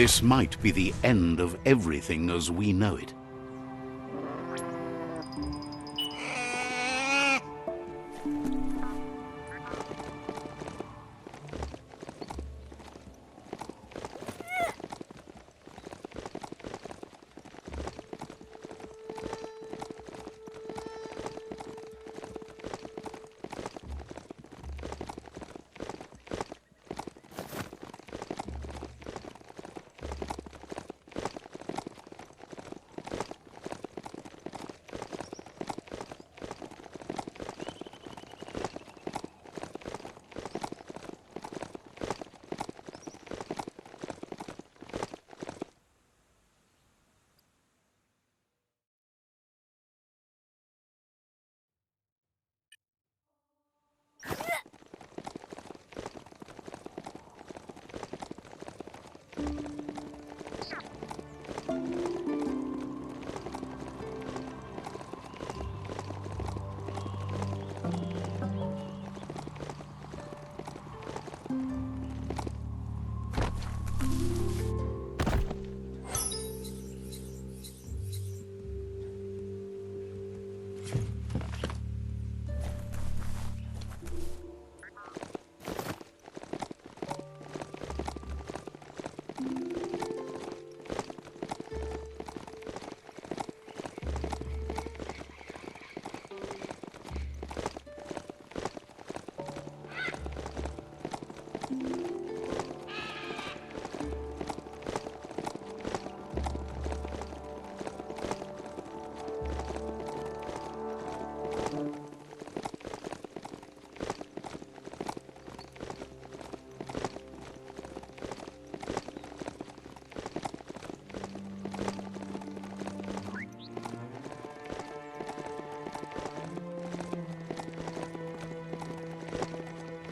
This might be the end of everything as we know it.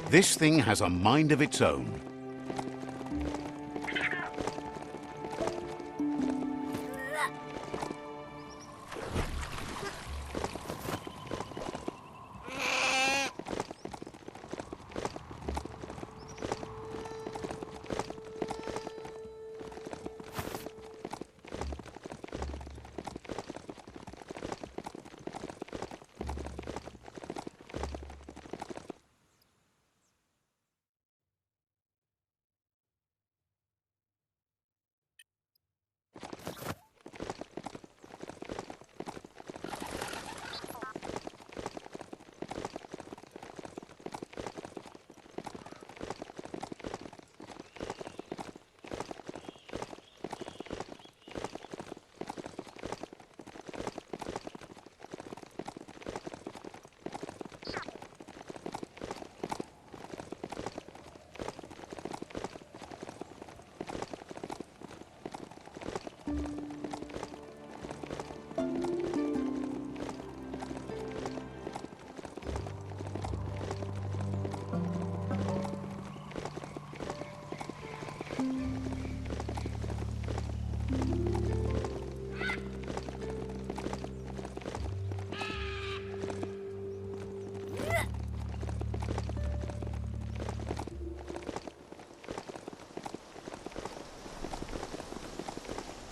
This thing has a mind of its own.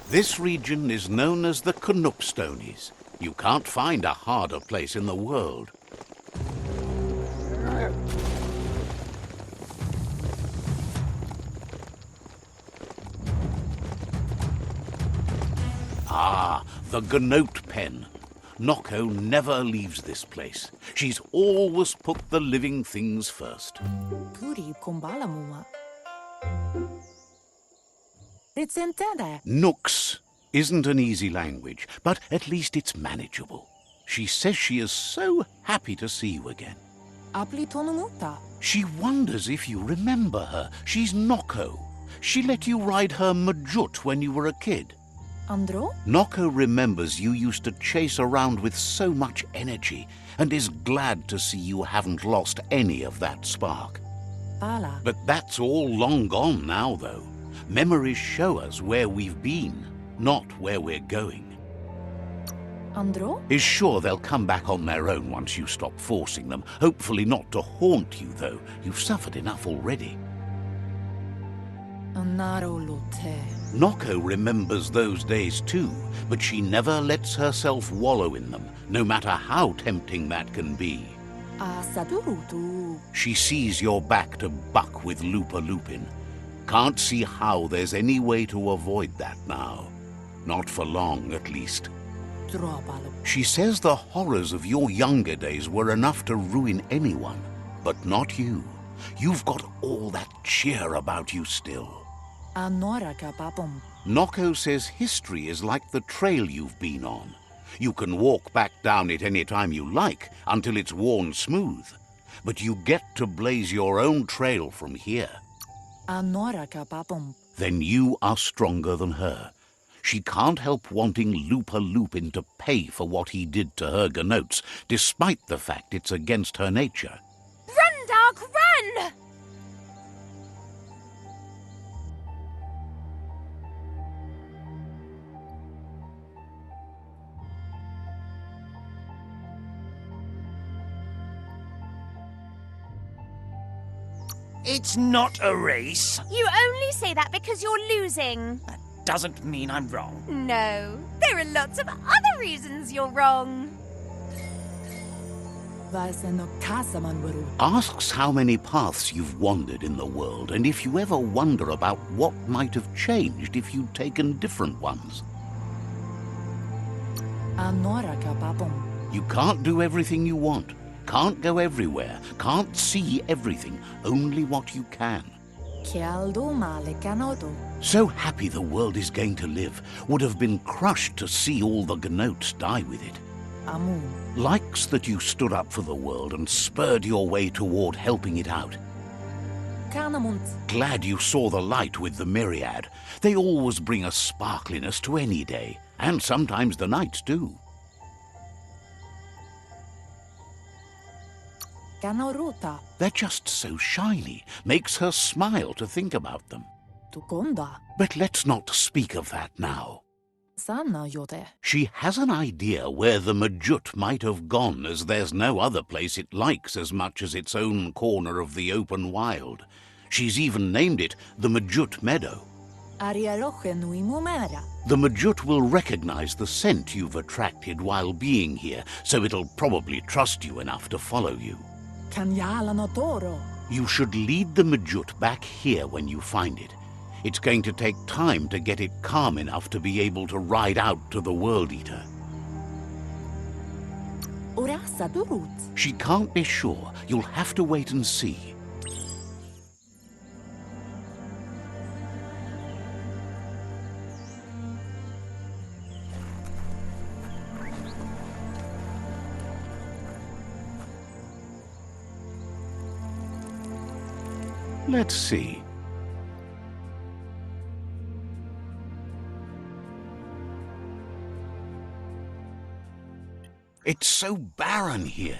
This region is known as the Knoopstonies. You can't find a harder place in the world. Ah, the Gnoat pen. Noko never leaves this place. She's always put the living things first. Puri kumbala mua. Ritsentende. Nooks isn't an easy language, but at least it's manageable. She says she is so happy to see you again. Apli tonumuta. She wonders if you remember her. She's Noko. She let you ride her Mjut when you were a kid. Andro? Noko remembers you used to chase around with so much energy and is glad to see you haven't lost any of that spark. Bala. But that's all long gone now, though. Memories show us where we've been, not where we're going. Andro? Is sure they'll come back on their own once you stop forcing them. Hopefully not to haunt you, though. You've suffered enough already. Narolute. Noko remembers those days too, but she never lets herself wallow in them, no matter how tempting that can be. Asadurutu. She sees you're back to buck with Lupa Lupin. Can't see how there's any way to avoid that now. Not for long, at least. Dropalu. She says the horrors of your younger days were enough to ruin anyone, but not you. You've got all that cheer about you still. Anoraka papum. Noko says history is like the trail you've been on. You can walk back down it any time you like until it's worn smooth. But you get to blaze your own trail from here. Anoraka papum. Then you are stronger than her. She can't help wanting Lupa Lupin to pay for what he did to her Gnoats, despite the fact it's against her nature. Run, Dark, run! It's not a race. You only say that because you're losing. That doesn't mean I'm wrong. No, there are lots of other reasons you're wrong. Vaiseno kasamanwaru. Asks how many paths you've wandered in the world, and if you ever wonder about what might have changed if you'd taken different ones. Anoraka papum. You can't do everything you want, can't go everywhere, can't see everything, only what you can. Kialdo male canodo. So happy the world is going to live, would have been crushed to see all the Gnoats die with it. Amu. Likes that you stood up for the world and spurred your way toward helping it out. Kanamunt. Glad you saw the light with the myriad. They always bring a sparkliness to any day, and sometimes the nights too. Kanoruta. They're just so shiny, makes her smile to think about them. Tukonda. But let's not speak of that now. Sana yote. She has an idea where the Mjut might have gone, as there's no other place it likes as much as its own corner of the open wild. She's even named it the Mjut Meadow. Arialoche nui mumera. The Mjut will recognize the scent you've attracted while being here, so it'll probably trust you enough to follow you. Kanyala no toro. You should lead the Mjut back here when you find it. It's going to take time to get it calm enough to be able to ride out to the World Eater. Urasa durut. She can't be sure. You'll have to wait and see. Let's see. It's so barren here.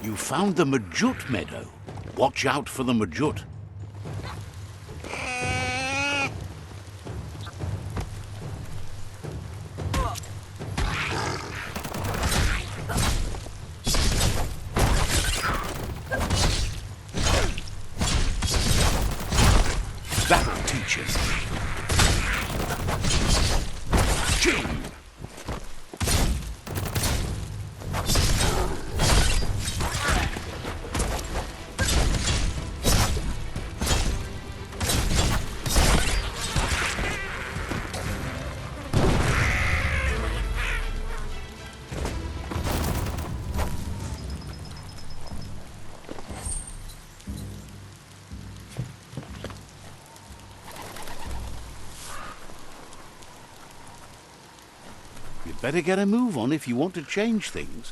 You found the Mjut meadow. Watch out for the Mjut. That'll teach him. Ching! You'd better get a move on if you want to change things.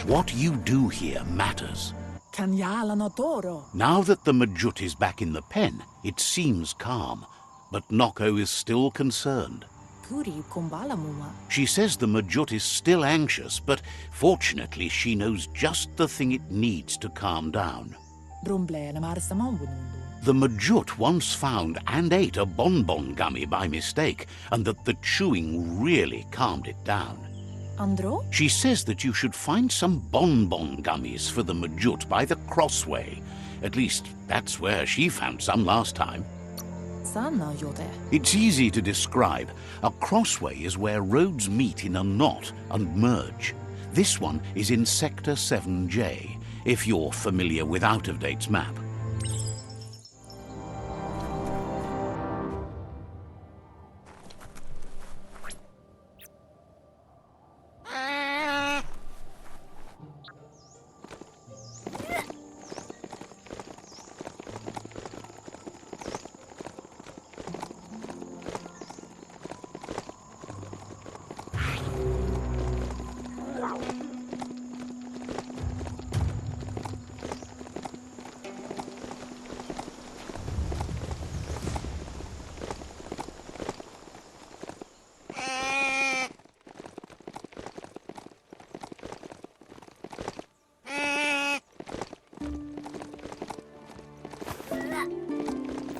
What you do here matters. Kanyala no toro. Now that the Mjut is back in the pen, it seems calm, but Noko is still concerned. Puri kumbala muma. She says the Mjut is still anxious, but fortunately she knows just the thing it needs to calm down. Brumble na marsa mambunundu. The Mjut once found and ate a Bon-Bon Gummy by mistake, and that the chewing really calmed it down. Andro? She says that you should find some Bon-Bon Gummies for the Mjut by the Krossway. At least, that's where she found some last time. Sana yote. It's easy to describe. A Krossway is where roads meet in a knot and merge. This one is in Sector 7J, if you're familiar with Out-of-Date's map.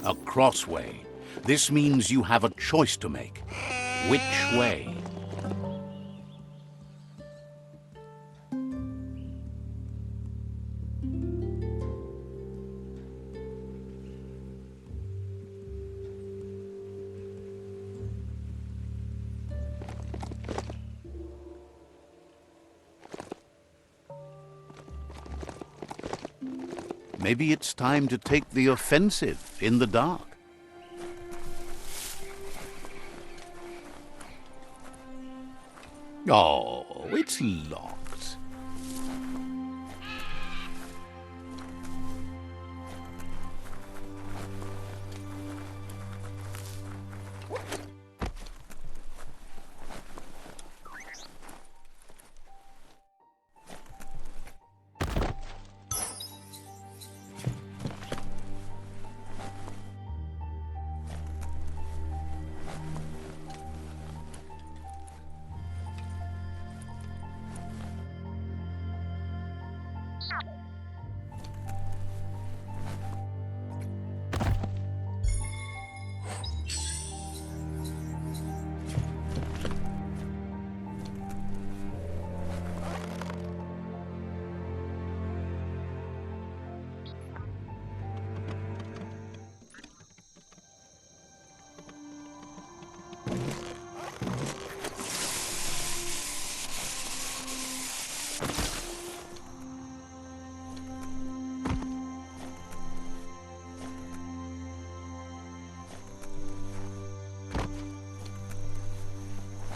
A Krossway. This means you have a choice to make. Which way? Maybe it's time to take the offensive in the dark. Oh, it's locked.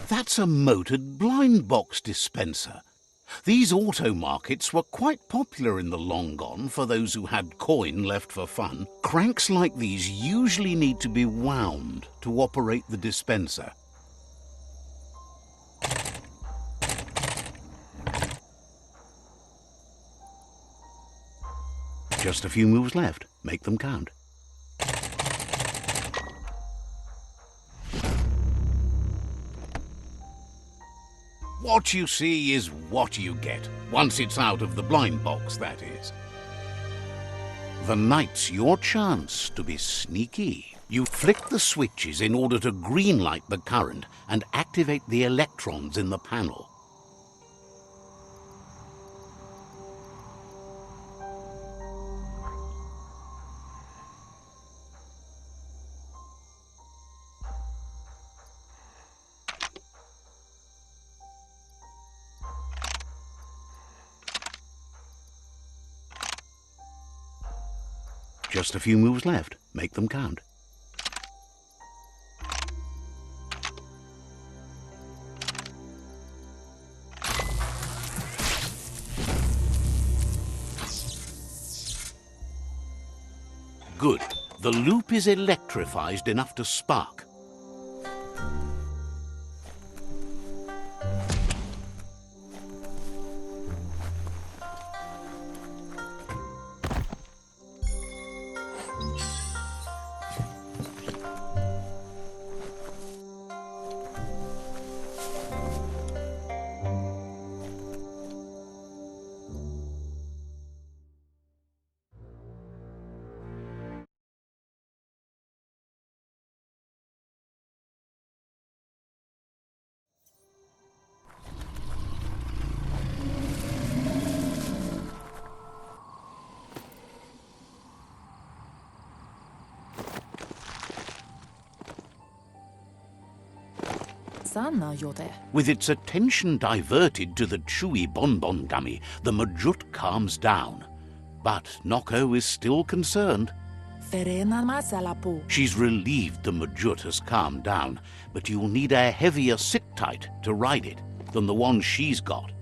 That's a motored blind box dispenser. These auto markets were quite popular in the long gone for those who had coin left for fun. Cranks like these usually need to be wound to operate the dispenser. Just a few moves left. Make them count. What you see is what you get, once it's out of the blind box, that is. The night's your chance to be sneaky. You flick the switches in order to greenlight the current and activate the electrons in the panel. Just a few moves left. Make them count. Good. The loop is electrified enough to spark. Sana Yote. With its attention diverted to the chewy Bon-Bon Gummy, the Mjut calms down. But Noko is still concerned. Ferena Masalapu. She's relieved the Mjut has calmed down, but you'll need a heavier sit-tight to ride it than the one she's got.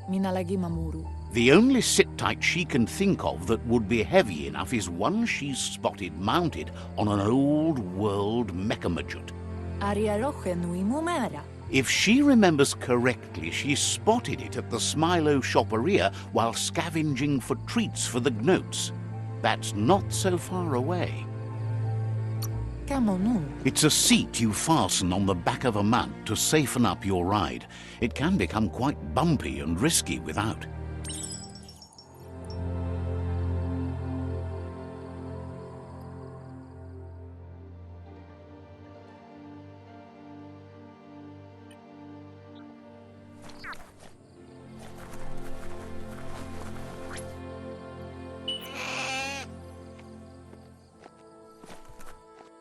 Minalagi Mamuru. The only sit-tight she can think of that would be heavy enough is one she's spotted mounted on an old-world Mekamjut. Ariaroche Nui Mumera. If she remembers correctly, she spotted it at the Smilo Shopperia while scavenging for treats for the Gnoats. That's not so far away. Camonu. It's a seat you fasten on the back of a mount to safen up your ride. It can become quite bumpy and risky without.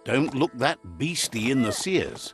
Don't look that beastie in the sears.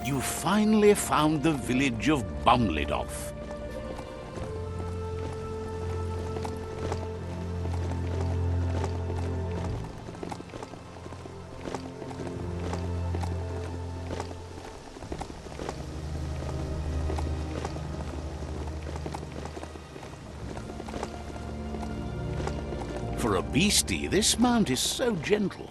You finally found the village of Bumlidoff. For a beastie, this mount is so gentle.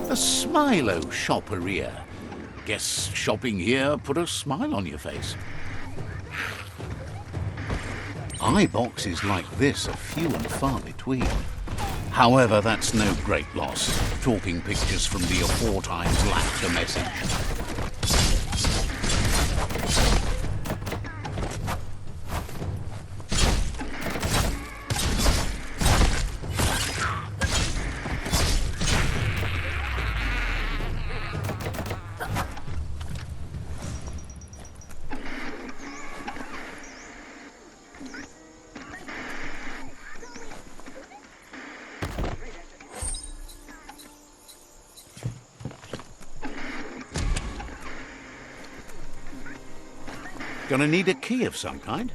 A Smilo shopperia. Guess shopping here put a smile on your face. Eye boxes like this are few and far between. However, that's no great loss. Talking pictures from the aforetimes lack the message. Gonna need a key of some kind.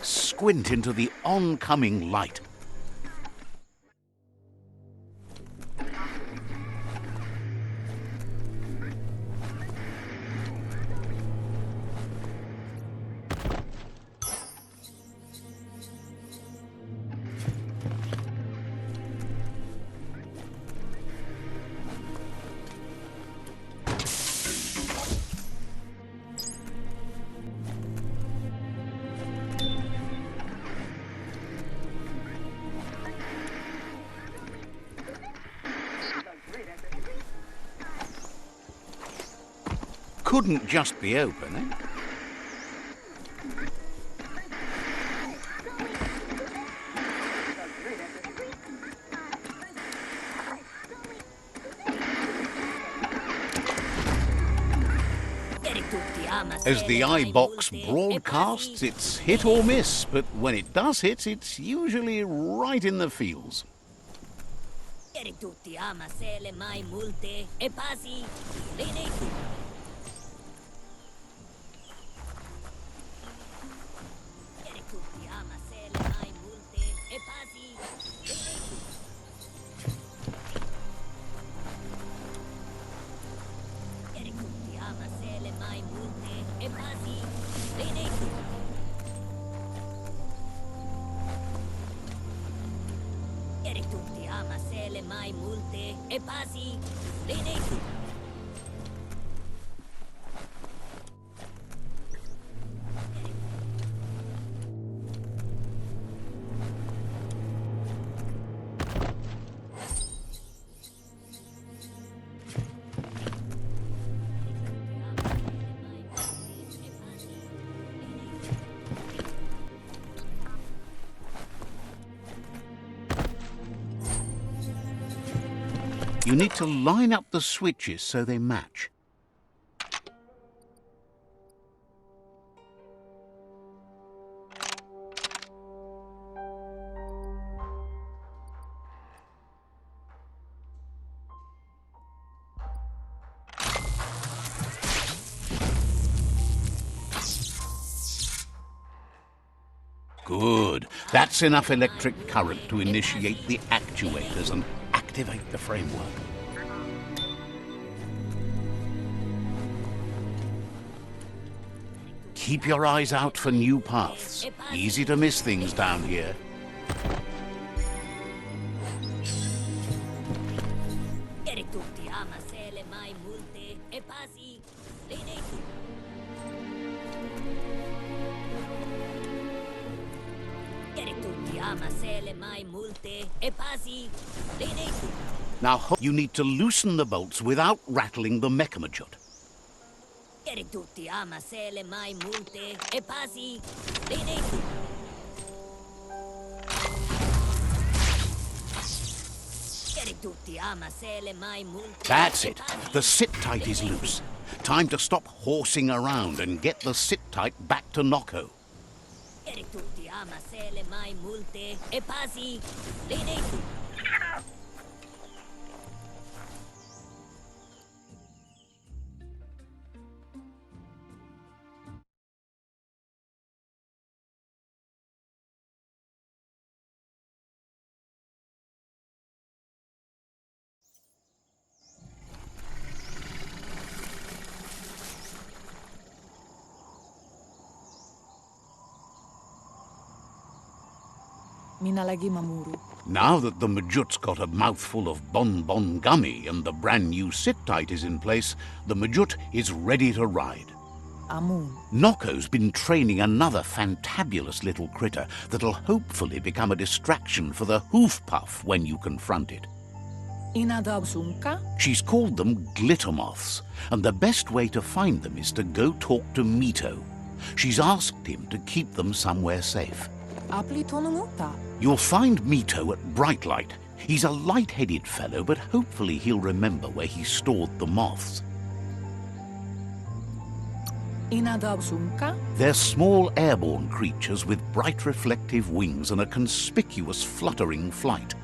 Squint into the oncoming light. Couldn't just be open, eh? As the iBox broadcasts, it's hit or miss, but when it does hit, it's usually right in the feels. You need to line up the switches so they match. Good. That's enough electric current to initiate the actuators and activate the framework. Keep your eyes out for new paths. Easy to miss things down here. Now you need to loosen the bolts without rattling the Mekamjut. That's it. The sit-tight is loose. Time to stop horsing around and get the sit-tight back to Noko. Minä lagi mamuru. Now that the Mjut's got a mouthful of Bon-Bon Gummy and the brand new sit-tight is in place, the Mjut is ready to ride. Amun. Noko's been training another fantabulous little critter that'll hopefully become a distraction for the hoof puff when you confront it. Inadabsunka? She's called them glitter moths, and the best way to find them is to go talk to MITO. She's asked him to keep them somewhere safe. Aplitonumuta. You'll find MITO at Bright Light. He's a light-headed fellow, but hopefully he'll remember where he stored the moths. Inadabsunka? They're small airborne creatures with bright reflective wings and a conspicuous fluttering flight.